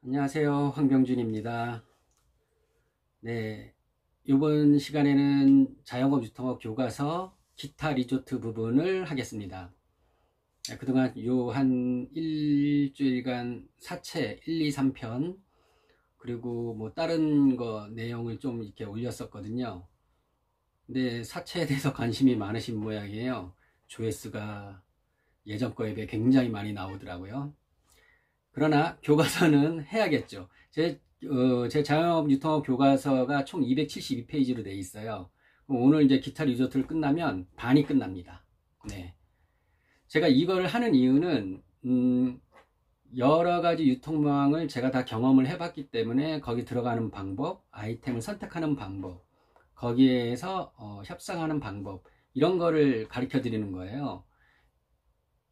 안녕하세요. 황병준입니다. 네, 이번 시간에는 자영업 유통업 교과서 기타 리조트 부분을 하겠습니다. 그동안 요 한 일주일간 사채 1, 2, 3편 그리고 뭐 다른 거 내용을 좀 이렇게 올렸었거든요. 근데 사채에 대해서 관심이 많으신 모양이에요. 조회수가 예전 거에 비해 굉장히 많이 나오더라고요. 그러나 교과서는 해야겠죠. 제 자영업 유통업 교과서가 총 272페이지로 돼 있어요. 오늘 이제 기타 리조트를 끝나면 반이 끝납니다. 네. 제가 이걸 하는 이유는, 여러 가지 유통망을 제가 다 경험을 해봤기 때문에 거기 들어가는 방법, 아이템을 선택하는 방법, 거기에서 협상하는 방법, 이런 거를 가르쳐 드리는 거예요.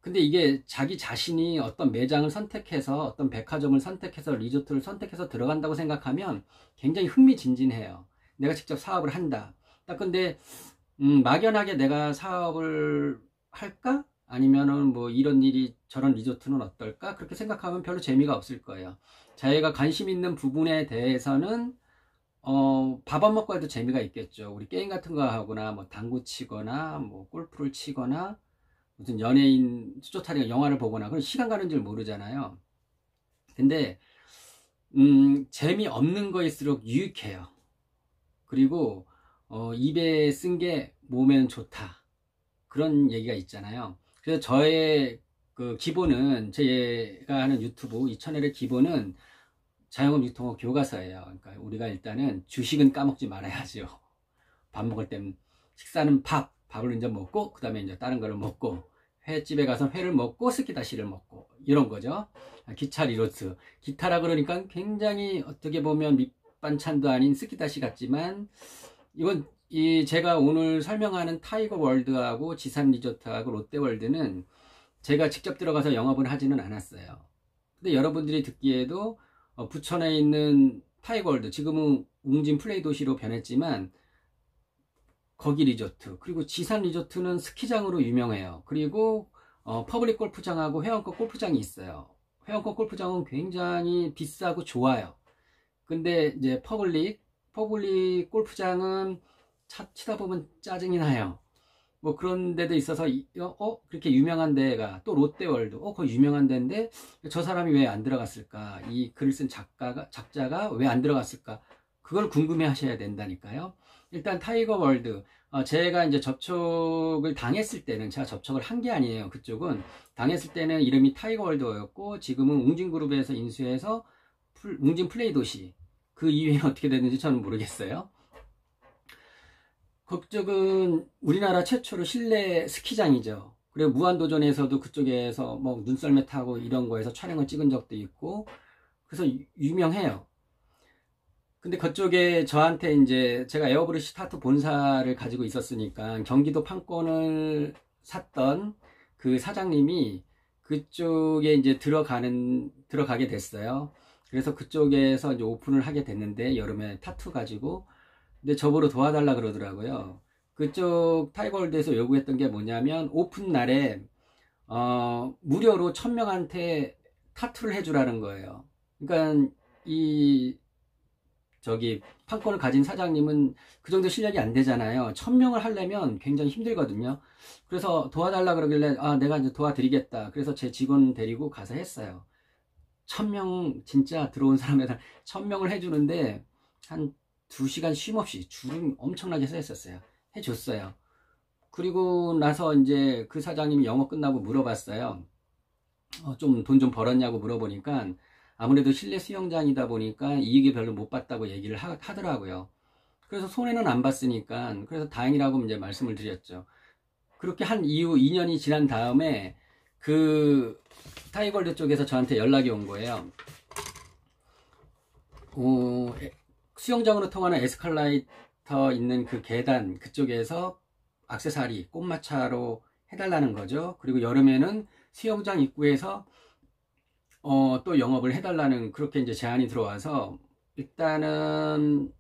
근데 이게 자기 자신이 어떤 매장을 선택해서 어떤 백화점을 선택해서 리조트를 선택해서 들어간다고 생각하면 굉장히 흥미진진해요. 내가 직접 사업을 한다. 딱 근데 막연하게 내가 사업을 할까? 아니면은 뭐 이런 일이 저런 리조트는 어떨까? 그렇게 생각하면 별로 재미가 없을 거예요. 자기가 관심 있는 부분에 대해서는 밥 안 먹고 해도 재미가 있겠죠. 우리 게임 같은 거 하거나 뭐 당구 치거나 뭐 골프를 치거나 무슨 연예인 수조타령 영화를 보거나 그런 시간 가는 줄 모르잖아요. 근데 재미없는 거일수록 유익해요. 그리고 입에 쓴 게 몸에는 좋다, 그런 얘기가 있잖아요. 그래서 저의 그 기본은, 제가 하는 유튜브 이 채널의 기본은 자영업 유통업 교과서예요. 그러니까 우리가 일단은 주식은 까먹지 말아야죠. 밥 먹을 땐 식사는 밥을 이제 먹고 그 다음에 이제 다른 거를 먹고, 횟집에 가서 회를 먹고 스키다시를 먹고, 이런 거죠. 기타 리조트, 기타라 그러니까 굉장히 어떻게 보면 밑반찬도 아닌 스키다시 같지만, 이건 제가 오늘 설명하는 타이거 월드하고 지산 리조트하고 롯데월드는 제가 직접 들어가서 영업을 하지는 않았어요. 근데 여러분들이 듣기에도 부천에 있는 타이거 월드, 지금은 웅진 플레이 도시로 변했지만 거기 리조트, 그리고 지산 리조트는 스키장으로 유명해요. 그리고 퍼블릭 골프장하고 회원권 골프장이 있어요. 회원권 골프장은 굉장히 비싸고 좋아요. 근데 이제 퍼블릭 골프장은 치다 보면 짜증이 나요. 뭐 그런 데도 있어서 그렇게 유명한 데가 또 롯데월드, 그거 유명한 데인데 저 사람이 왜 안 들어갔을까, 이 글을 쓴 작자가 왜 안 들어갔을까, 그걸 궁금해 하셔야 된다니까요. 일단 타이거 월드, 제가 이제 접촉을 당했을 때는, 제가 접촉을 한 게 아니에요. 그쪽은 당했을 때는 이름이 타이거 월드였고, 지금은 웅진그룹에서 인수해서 웅진 플레이 도시, 그 이후에 어떻게 됐는지 저는 모르겠어요. 그쪽은 우리나라 최초로 실내 스키장이죠. 그리고 무한도전에서도 그쪽에서 뭐 눈썰매 타고 이런 거에서 촬영을 찍은 적도 있고, 그래서 유명해요. 근데 그쪽에 저한테 이제, 제가 에어브러시 타투 본사를 가지고 있었으니까 경기도 판권을 샀던 그 사장님이 그쪽에 이제 들어가게 됐어요. 그래서 그쪽에서 이제 오픈을 하게 됐는데, 여름에 타투 가지고. 근데 저보러 도와달라 그러더라고요. 그쪽 타이거월드에서 요구했던 게 뭐냐면, 오픈 날에 무료로 1000명한테 타투를 해주라는 거예요. 그러니까 이 저기 판권을 가진 사장님은 그 정도 실력이 안 되잖아요. 1000명을 하려면 굉장히 힘들거든요. 그래서 도와달라 그러길래, 내가 이제 도와드리겠다. 그래서 제 직원 데리고 가서 했어요. 1000명, 진짜 들어온 사람에다 1000명을 해주는데 한 2시간 쉼 없이 줄은 엄청나게 서 있었어요. 해줬어요. 그리고 나서 이제 그 사장님이 영업 끝나고 물어봤어요. 좀 돈 좀 벌었냐고 물어보니까, 아무래도 실내 수영장이다 보니까 이익이 별로 못 봤다고 얘기를 하더라고요. 그래서 손해는 안 봤으니까, 그래서 다행이라고 이제 말씀을 드렸죠. 그렇게 한 이후 2년이 지난 다음에 그 타이거월드 쪽에서 저한테 연락이 온 거예요. 수영장으로 통하는 에스컬레이터 있는 그 계단 그쪽에서 액세서리 꽃마차로 해달라는 거죠. 그리고 여름에는 수영장 입구에서 또 영업을 해달라는, 그렇게 이제 제안이 들어와서 일단은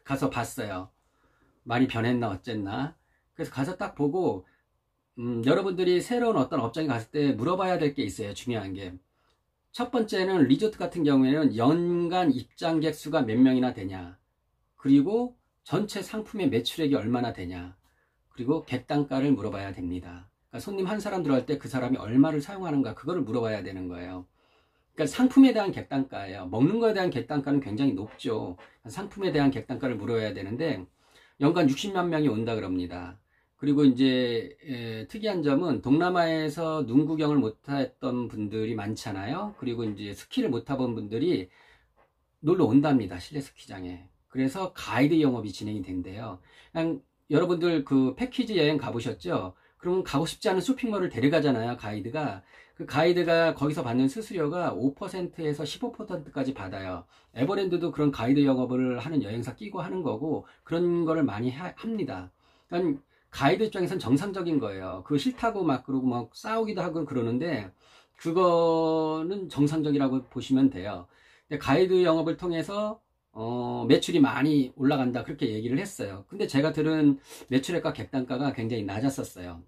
가서 봤어요. 많이 변했나 어쨌나. 그래서 가서 딱 보고, 여러분들이 새로운 어떤 업장에 갔을 때 물어봐야 될 게 있어요. 중요한 게, 첫 번째는 리조트 같은 경우에는 연간 입장객 수가 몇 명이나 되냐, 그리고 전체 상품의 매출액이 얼마나 되냐, 그리고 객단가를 물어봐야 됩니다. 그러니까 손님 한 사람 들어갈 때 그 사람이 얼마를 사용하는가, 그거를 물어봐야 되는 거예요. 그러니까 상품에 대한 객단가예요. 먹는 거에 대한 객단가는 굉장히 높죠. 상품에 대한 객단가를 물어야 되는데 연간 60만 명이 온다 그럽니다. 그리고 이제 특이한 점은 동남아에서 눈 구경을 못했던 분들이 많잖아요. 그리고 이제 스키를 못 타본 분들이 놀러 온답니다. 실내 스키장에. 그래서 가이드 영업이 진행이 된대요. 그냥 여러분들 그 패키지 여행 가보셨죠? 그러면 가고 싶지 않은 쇼핑몰을 데려가잖아요, 가이드가. 그 가이드가 거기서 받는 수수료가 5%에서 15%까지 받아요. 에버랜드도 그런 가이드 영업을 하는 여행사 끼고 하는 거고, 그런 거를 많이 합니다. 그러니까 가이드 입장에선 정상적인 거예요. 그거 싫다고 막 그러고 막 싸우기도 하고 그러는데, 그거는 정상적이라고 보시면 돼요. 근데 가이드 영업을 통해서 매출이 많이 올라간다, 그렇게 얘기를 했어요. 근데 제가 들은 매출액과 객단가가 굉장히 낮았었어요.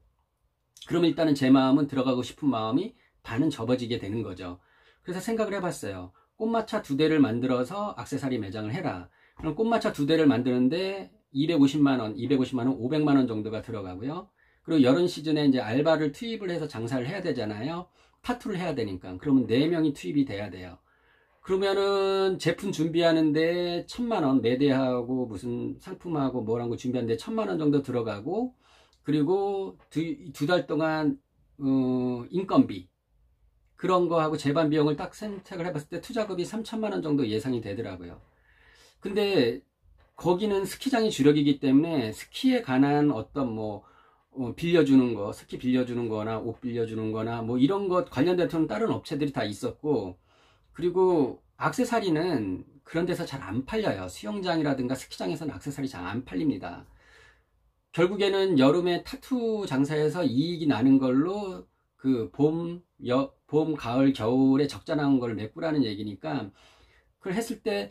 그러면 일단은 제 마음은, 들어가고 싶은 마음이 반은 접어지게 되는 거죠. 그래서 생각을 해봤어요. 꽃마차 2대를 만들어서 액세서리 매장을 해라. 그럼 꽃마차 2대를 만드는데 250만원, 250만원, 500만원 정도가 들어가고요. 그리고 여름 시즌에 이제 알바를 투입을 해서 장사를 해야 되잖아요. 타투를 해야 되니까. 그러면 4명이 투입이 돼야 돼요. 그러면은 제품 준비하는데 1000만원, 매대하고 무슨 상품하고 뭐란 거 준비하는데 1000만원 정도 들어가고, 그리고 두 달 동안 인건비 그런 거하고 재반 비용을 딱 선택을 해봤을 때 투자금이 3천만원 정도 예상이 되더라고요. 근데 거기는 스키장이 주력이기 때문에 스키에 관한 어떤 뭐 빌려주는 거, 스키 빌려주는 거나 옷 빌려주는 거나 뭐 이런 것 관련된 다른 업체들이 다 있었고, 그리고 액세서리는 그런 데서 잘 안 팔려요. 수영장이라든가 스키장에서는 액세서리 잘 안 팔립니다. 결국에는 여름에 타투 장사에서 이익이 나는 걸로 그 봄, 가을, 겨울에 적자나온 걸 메꾸라는 얘기니까, 그걸 했을 때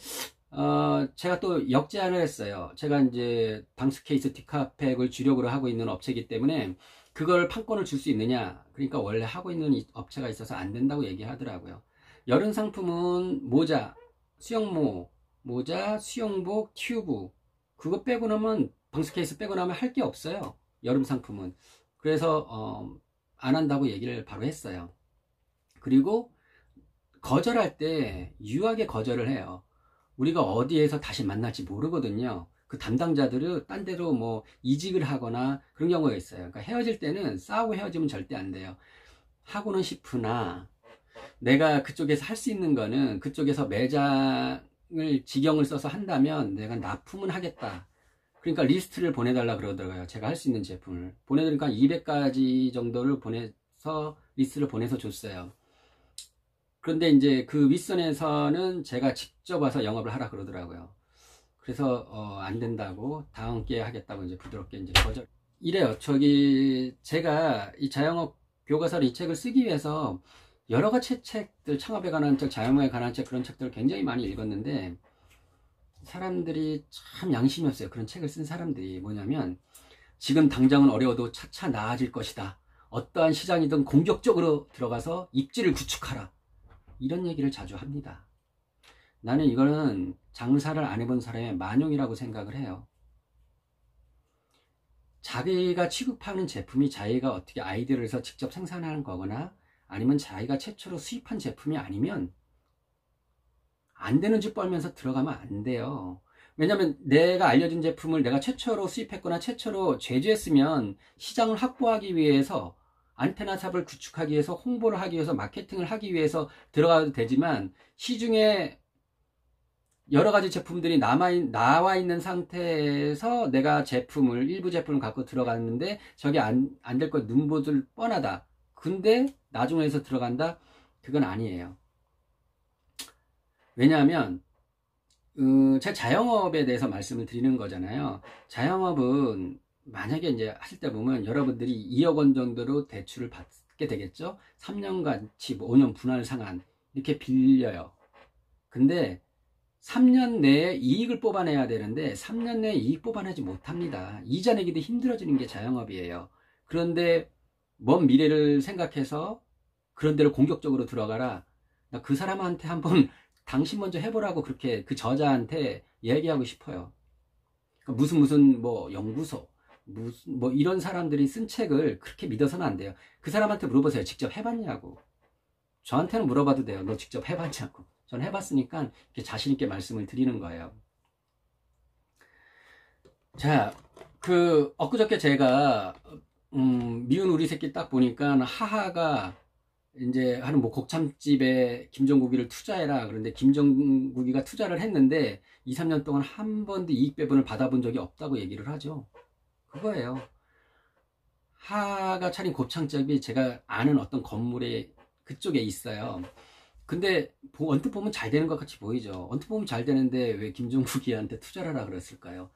제가 또 역제안을 했어요. 제가 이제 방스케이스 디카팩을 주력으로 하고 있는 업체이기 때문에 그걸 판권을 줄 수 있느냐, 그러니까 원래 하고 있는 업체가 있어서 안 된다고 얘기하더라고요. 여름 상품은 모자, 수영모, 모자, 수영복, 튜브, 그거 빼고 나면, 방스케이스 빼고 나면 할 게 없어요, 여름 상품은. 그래서 안 한다고 얘기를 바로 했어요. 그리고 거절할 때 유하게 거절을 해요. 우리가 어디에서 다시 만날지 모르거든요. 그 담당자들은 딴 데로 뭐 이직을 하거나 그런 경우가 있어요. 그러니까 헤어질 때는 싸우고 헤어지면 절대 안 돼요. 하고는 싶으나 내가 그쪽에서 할 수 있는 거는, 그쪽에서 매장을 직영을 써서 한다면 내가 납품은 하겠다. 그러니까 리스트를 보내달라 그러더라고요. 제가 할 수 있는 제품을 보내드리니까 200가지 정도를 보내서 리스트를 보내서 줬어요. 그런데 이제 그 윗선에서는 제가 직접 와서 영업을 하라 그러더라고요. 그래서 안 된다고, 다음 기회에 하겠다고 이제 부드럽게 이제 거절. 이래요. 제가 이 자영업 교과서를, 이 책을 쓰기 위해서 여러 가지 책들, 창업에 관한 책, 자영업에 관한 책, 그런 책들을 굉장히 많이 읽었는데, 사람들이 참 양심이 없어요. 그런 책을 쓴 사람들이. 뭐냐면, 지금 당장은 어려워도 차차 나아질 것이다, 어떠한 시장이든 공격적으로 들어가서 입지를 구축하라, 이런 얘기를 자주 합니다. 나는 이거는 장사를 안 해본 사람의 만용이라고 생각을 해요. 자기가 취급하는 제품이 자기가 어떻게 아이디어를 해서 직접 생산하는 거거나, 아니면 자기가 최초로 수입한 제품이 아니면 안 되는 줄 뻘면서 들어가면 안 돼요. 왜냐면 내가 알려준 제품을 내가 최초로 수입했거나 최초로 제조했으면 시장을 확보하기 위해서, 안테나삽을 구축하기 위해서, 홍보를 하기 위해서, 마케팅을 하기 위해서 들어가도 되지만, 시중에 여러 가지 제품들이 나와 있는 상태에서 내가 일부 제품을 갖고 들어갔는데 저게 안 될 거 눈보들 뻔하다, 근데 나중에 해서 들어간다, 그건 아니에요. 왜냐하면 제 자영업에 대해서 말씀을 드리는 거잖아요. 자영업은 만약에 이제 하실 때 보면 여러분들이 2억 원 정도로 대출을 받게 되겠죠. 3년간치 5년 분할 상환 이렇게 빌려요. 근데 3년 내에 이익을 뽑아내야 되는데 3년 내에 이익 뽑아내지 못합니다. 이자 내기도 힘들어지는 게 자영업이에요. 그런데 먼 미래를 생각해서 그런 데를 공격적으로 들어가라, 나 그 사람한테 한번 당신 먼저 해보라고 그렇게 그 저자한테 얘기하고 싶어요. 그러니까 무슨 뭐 연구소 무슨 뭐 이런 사람들이 쓴 책을 그렇게 믿어서는 안 돼요. 그 사람한테 물어보세요. 직접 해봤냐고. 저한테는 물어봐도 돼요. 너 직접 해봤냐고. 전 해봤으니까 이렇게 자신 있게 말씀을 드리는 거예요. 자, 엊그저께 제가 미운 우리 새끼 딱 보니까 하하가 이제 하는 뭐 곡참집에 김종국이를 투자해라. 그런데 김종국이가 투자를 했는데 2, 3년 동안 한 번도 이익 배분을 받아본 적이 없다고 얘기를 하죠. 그거예요. 하하가 차린 곱창집이 제가 아는 어떤 건물에 그쪽에 있어요. 근데 언뜻 보면 잘 되는 것 같이 보이죠. 언뜻 보면 잘 되는데 왜 김종국이한테 투자를 하라 그랬을까요?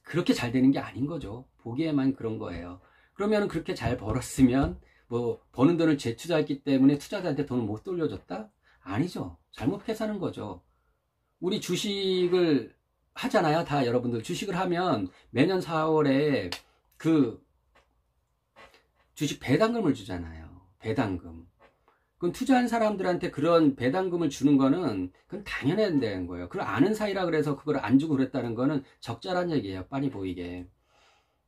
그렇게 잘 되는 게 아닌 거죠. 보기에만 그런 거예요. 그러면 그렇게 잘 벌었으면 뭐 버는 돈을 재투자했기 때문에 투자자한테 돈을 못 돌려줬다? 아니죠. 잘못 계산한 거죠. 우리 주식을 하잖아요. 다 여러분들 주식을 하면 매년 4월에 그 주식 배당금을 주잖아요. 배당금. 그건 투자한 사람들한테 그런 배당금을 주는 거는 그건 당연해야 되는 거예요. 그걸 아는 사이라 그래서 그걸 안 주고 그랬다는 거는 적절한 얘기예요. 빤히 보이게.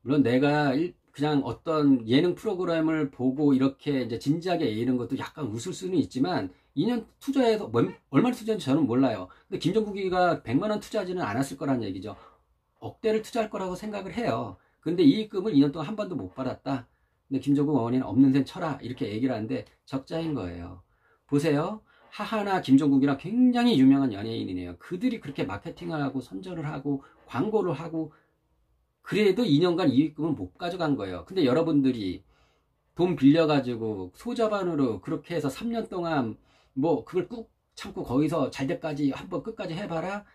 물론 내가 그냥 어떤 예능 프로그램을 보고 이렇게 이제 진지하게 얘기하는 것도 약간 웃을 수는 있지만 2년 투자해서 얼마나 투자했는지 저는 몰라요. 근데 김종국이가 100만 원 투자하지는 않았을 거란 얘기죠. 억대를 투자할 거라고 생각을 해요. 근데 이익금을 2년 동안 한 번도 못 받았다. 근데 김종국 어머니는 없는 셈 쳐라 이렇게 얘기를 하는데 적자인 거예요. 보세요. 하하나 김종국이랑 굉장히 유명한 연예인이네요. 그들이 그렇게 마케팅을 하고 선전을 하고 광고를 하고 그래도 2년간 이익금을 못 가져간 거예요. 근데 여러분들이 돈 빌려가지고 소자반으로 그렇게 해서 3년 동안 뭐 그걸 꾹 참고 거기서 잘 때까지 한번 끝까지 해봐라.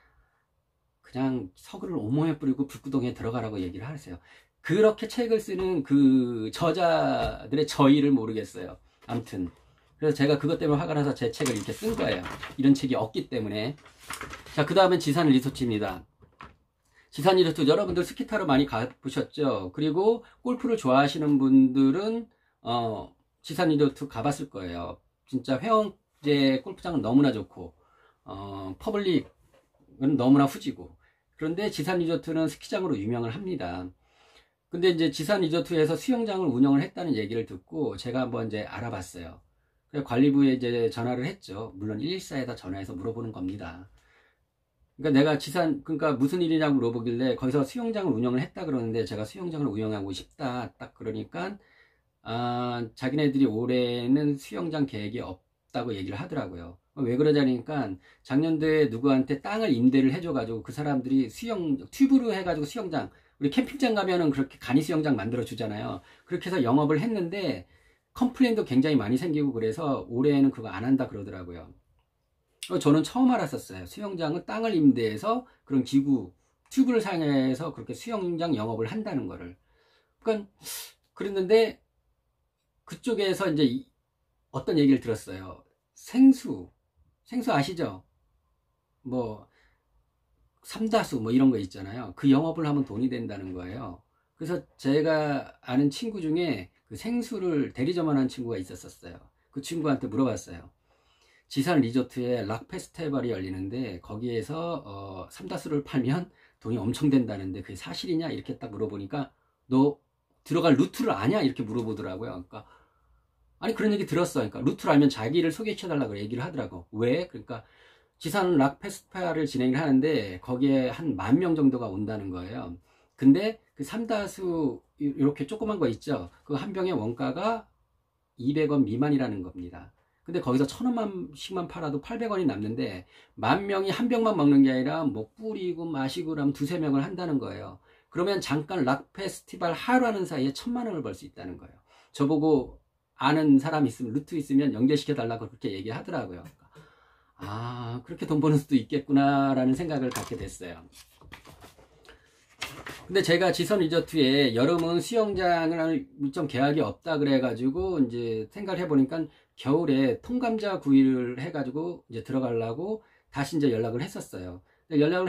그냥 서글을 온몸에 뿌리고 불구덩이에 들어가라고 얘기를 하세요. 그렇게 책을 쓰는 그 저자들의 저의를 모르겠어요. 아무튼 그래서 제가 그것 때문에 화가 나서 제 책을 이렇게 쓴 거예요. 이런 책이 없기 때문에. 자, 그 다음엔 지산 리소치입니다. 지산 리소치 여러분들 스키 타러 많이 가보셨죠? 그리고 골프를 좋아하시는 분들은 지산 리소치 가봤을 거예요. 진짜 회원제 골프장은 너무나 좋고 퍼블릭은 너무나 후지고, 그런데 지산 리조트는 스키장으로 유명을 합니다. 근데 이제 지산 리조트에서 수영장을 운영을 했다는 얘기를 듣고 제가 한번 이제 알아봤어요. 관리부에 이제 전화를 했죠. 물론 114에다 전화해서 물어보는 겁니다. 그러니까 내가 그러니까 무슨 일이냐고 물어보길래 거기서 수영장을 운영을 했다 그러는데 제가 수영장을 운영하고 싶다 딱 그러니까 자기네들이 올해는 수영장 계획이 없다고 얘기를 하더라고요. 왜 그러자니까 작년도에 누구한테 땅을 임대를 해줘가지고 그 사람들이 튜브로 해가지고 수영장, 우리 캠핑장 가면은 그렇게 간이 수영장 만들어 주잖아요. 그렇게 해서 영업을 했는데 컴플레인도 굉장히 많이 생기고 그래서 올해는 그거 안 한다 그러더라고요. 저는 처음 알았었어요. 수영장은 땅을 임대해서 그런 기구, 튜브를 사용해서 그렇게 수영장 영업을 한다는 거를. 그러니까 그랬는데 그쪽에서 이제 어떤 얘기를 들었어요. 생수 아시죠? 뭐 삼다수 뭐 이런 거 있잖아요. 그 영업을 하면 돈이 된다는 거예요. 그래서 제가 아는 친구 중에 그 생수를 대리점을 하는 친구가 있었어요. 그 친구한테 물어봤어요. 지산 리조트에 락 페스티벌이 열리는데 거기에서 삼다수를 팔면 돈이 엄청 된다는데 그게 사실이냐 이렇게 딱 물어보니까 너 들어갈 루트를 아냐 이렇게 물어보더라고요. 그러니까 아니 그런 얘기 들었어. 그러니까 루트를 알면 자기를 소개시켜달라고 얘기를 하더라고. 왜? 그러니까 지산 락 페스티벌을 진행을 하는데 거기에 한 10,000명 정도가 온다는 거예요. 근데 그 삼다수 이렇게 조그만 거 있죠. 그 한 병의 원가가 200원 미만이라는 겁니다. 근데 거기서 1,000원씩만 팔아도 800원이 남는데 10,000명이 한 병만 먹는 게 아니라 뭐 뿌리고 마시고 그러면 두세 명을 한다는 거예요. 그러면 잠깐 락 페스티벌 하루하는 사이에 1,000만 원을 벌 수 있다는 거예요. 저보고 아는 사람 있으면 루트 있으면 연결시켜 달라고 그렇게 얘기하더라고요. 그렇게 돈 버는 수도 있겠구나 라는 생각을 갖게 됐어요. 근데 제가 지선 리조트에 여름은 수영장을 좀 계약이 없다 그래가지고 이제 생각을 해보니까 겨울에 통감자 구이를 해가지고 이제 들어가려고 다시 이제 연락을 했었어요. 연락을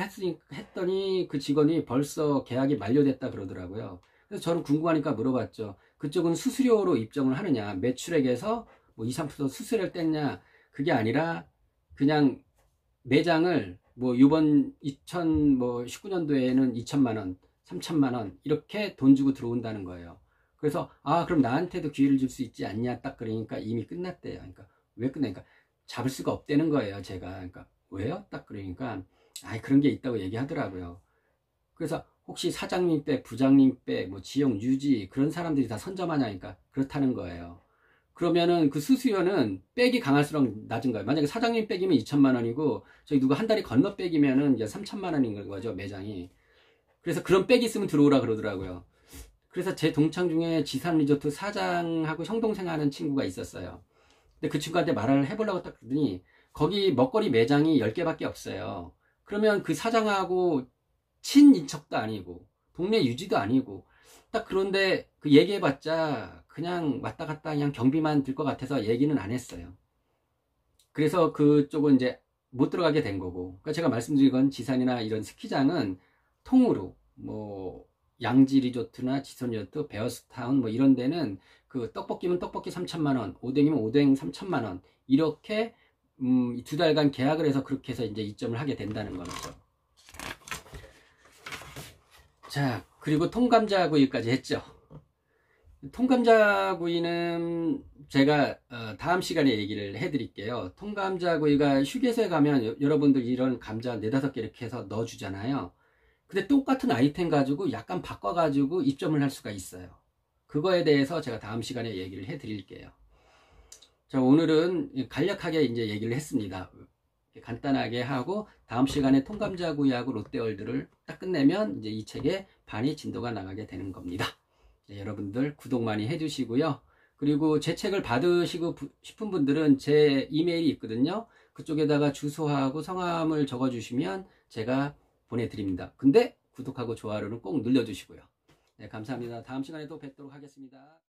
했더니 그 직원이 벌써 계약이 만료됐다 그러더라고요. 그래서 저는 궁금하니까 물어봤죠. 그쪽은 수수료로 입점을 하느냐, 매출액에서 뭐 2, 3% 수수료를 뗐냐, 그게 아니라 그냥 매장을 뭐 이번 2019년도에는 2천만 원, 3천만 원 이렇게 돈 주고 들어온다는 거예요. 그래서 그럼 나한테도 기회를 줄 수 있지 않냐 딱 그러니까 이미 끝났대요. 그러니까 왜 끝나니까 잡을 수가 없다는 거예요. 제가 그러니까 왜요? 딱 그러니까 그런 게 있다고 얘기하더라고요. 그래서 혹시 사장님 백, 부장님 백, 뭐 지역 유지 그런 사람들이 다 선점하냐니까 그렇다는 거예요. 그러면은 그 수수료는 백이 강할수록 낮은 거예요. 만약에 사장님 백이면 2천만 원이고 저기 누가 한 달이 건너 백이면은 이제 3천만 원인 거죠, 매장이. 그래서 그런 백이 있으면 들어오라 그러더라고요. 그래서 제 동창 중에 지산 리조트 사장하고 형동생 하는 친구가 있었어요. 근데 그 친구한테 말을 해보려고 딱 그러더니 거기 먹거리 매장이 10개밖에 없어요. 그러면 그 사장하고 친인척도 아니고 동네 유지도 아니고 딱 그런데 그 얘기해봤자 그냥 왔다 갔다 그냥 경비만 들 것 같아서 얘기는 안 했어요. 그래서 그쪽은 이제 못 들어가게 된 거고. 그러니까 제가 말씀드린 건 지산이나 이런 스키장은 통으로 뭐 양지 리조트나 지선 리조트, 베어스타운 뭐 이런 데는 그 떡볶이면 떡볶이 3천만 원, 오뎅이면 오뎅 3천만 원 이렇게 2달간 계약을 해서 그렇게 해서 이제 이점을 하게 된다는 거죠. 자, 그리고 통감자구이까지 했죠. 통감자구이는 제가 다음 시간에 얘기를 해드릴게요. 통감자구이가 휴게소에 가면 여러분들 이런 감자 4, 5개 이렇게 해서 넣어주잖아요. 근데 똑같은 아이템 가지고 약간 바꿔가지고 입점을 할 수가 있어요. 그거에 대해서 제가 다음 시간에 얘기를 해드릴게요. 자, 오늘은 간략하게 이제 얘기를 했습니다. 간단하게 하고 다음 시간에 통감자구이하고 롯데월드를 딱 끝내면 이제 이 책의 반이 진도가 나가게 되는 겁니다. 여러분들 구독 많이 해주시고요. 그리고 제 책을 받으시고 싶은 분들은 제 이메일이 있거든요. 그쪽에다가 주소하고 성함을 적어주시면 제가 보내드립니다. 근데 구독하고 좋아요는 꼭 눌러주시고요. 네, 감사합니다. 다음 시간에 또 뵙도록 하겠습니다.